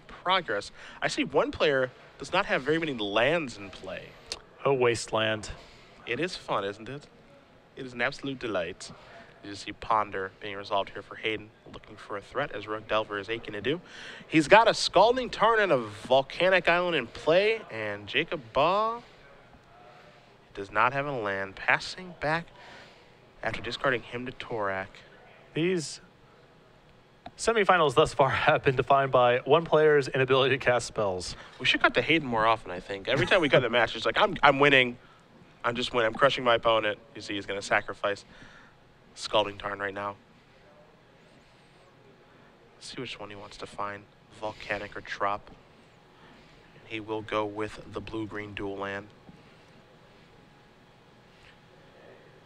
progress. I see one player does not have very many lands in play. Oh, wasteland. It is fun, isn't it? It is an absolute delight. You see Ponder being resolved here for Hayden, looking for a threat as Rogue Delver is aching to do. He's got a Scalding Tarn and a Volcanic Island in play, and Jacob Baugh does not have a land. Passing back after discarding him to Torak. These semifinals thus far have been defined by one player's inability to cast spells. We should cut to Hayden more often, I think. Every time we cut the match, it's like, I'm winning. I'm just winning. I'm crushing my opponent. You see, he's going to sacrifice Scalding Tarn right now. Let's see which one he wants to find, Volcanic or Trop. And he will go with the blue-green dual land.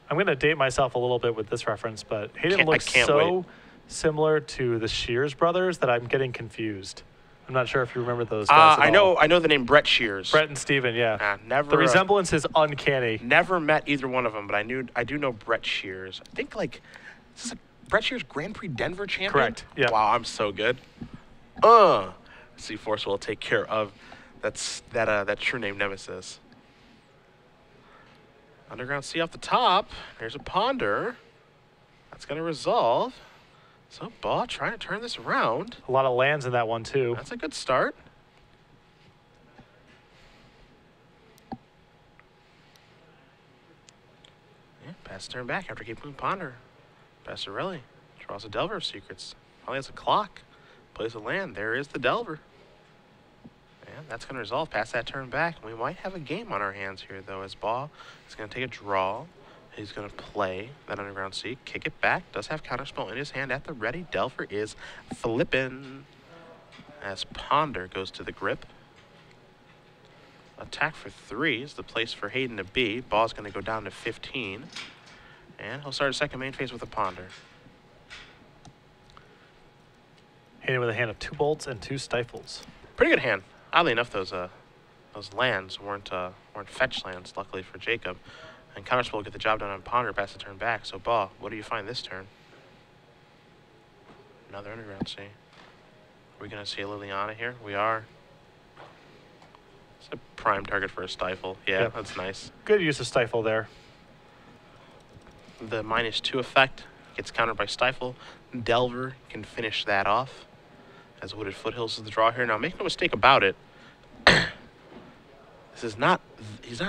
I'm going to date myself a little bit with this reference, but Hayden looks so similar to the Shears brothers that I'm getting confused. I'm not sure if you remember those guys I know the name Brett Shears. Brett and Steven, yeah. Never. The resemblance is uncanny. Never met either one of them, but I do know Brett Shears. I think is this Brett Shears Grand Prix Denver champion? Correct. Yeah. Wow, I'm so good. C-Force will take care of that true name nemesis. Underground Sea off the top. There's a Ponder. That's going to resolve. So Baugh trying to turn this around. A lot of lands in that one, too. That's a good start. Yeah, pass turn back after keeping Ponder. Passarelli draws a Delver of Secrets. Probably has a clock. Plays a land. There is the Delver. And that's going to resolve past that turn back. We might have a game on our hands here, though, as Baugh is going to take a draw. He's going to play that Underground Sea, kick it back. Does have Counterspell in his hand at the ready. Delver is flipping as Ponder goes to the grip. Attack for 3 is the place for Hayden to be. Baugh's going to go down to 15. And he'll start a second main phase with a Ponder. Hayden with a hand of 2 bolts and 2 stifles. Pretty good hand. Oddly enough, those lands weren't fetch lands, luckily for Jacob. And Counterspell will get the job done on Ponder, pass the turn back. So Baugh, what do you find this turn? Another Underground Sea. Are we going to see a Liliana here? We are. It's a prime target for a Stifle. Yeah, yep. That's nice. Good use of Stifle there. The -2 effect gets countered by Stifle. Delver can finish that off. As Wooded Foothills is the draw here. Now, make no mistake about it. He's not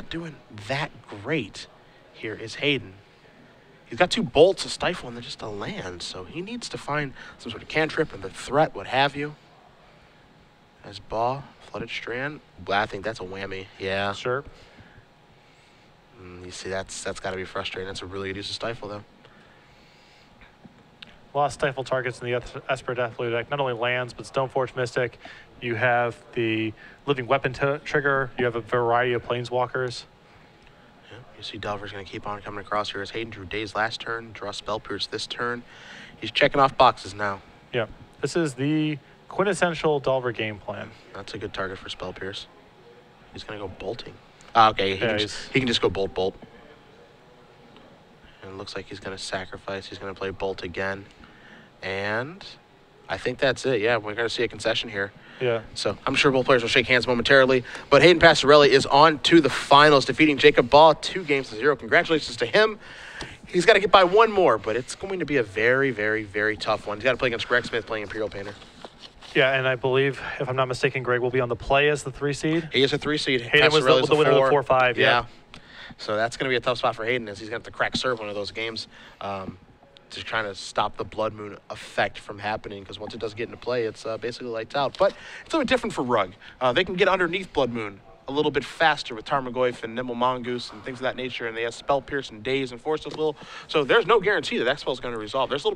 doing that great. Here is Hayden. He's got 2 bolts, a Stifle, and then just a land. So he needs to find some sort of cantrip and the threat, what have you. As Baugh, Flooded Strand. I think that's a whammy. Yeah. Sure. You see, that's got to be frustrating. That's a really good use of Stifle, though. A lot of Stifle targets in the Esper Deathblue deck. Not only lands, but Stoneforge Mystic. You have the Living Weapon trigger. You have a variety of Planeswalkers. Yeah, you see Delver's going to keep on coming across here as Hayden drew Daze last turn, draw Spell Pierce this turn. He's checking off boxes now. Yeah, this is the quintessential Delver game plan. That's a good target for Spell Pierce. He's going to go bolting. Okay, he can just go bolt. And it looks like he's going to sacrifice. He's going to play bolt again. And I think that's it. Yeah, we're going to see a concession here. Yeah. So I'm sure both players will shake hands momentarily. But Hayden Passarelli is on to the finals, defeating Jacob Baugh 2-0. Congratulations to him. He's got to get by one more, but it's going to be a very, very, very tough one. He's got to play against Greg Smith playing Imperial Painter. Yeah, and I believe, if I'm not mistaken, Greg will be on the play as the 3 seed. He is a 3 seed. Hayden was the winner of the 4-5. Yeah. So that's going to be a tough spot for Hayden, as he's going to have to crack serve one of those games to try to stop the Blood Moon effect from happening, because once it does get into play, it's basically lights out. But it's a little bit different for Rug. They can get underneath Blood Moon a little bit faster with Tarmogoyf and Nimble Mongoose and things of that nature, and they have Spell Pierce and Daze and Force of Will. So there's no guarantee that spell's going to resolve. There's a little bit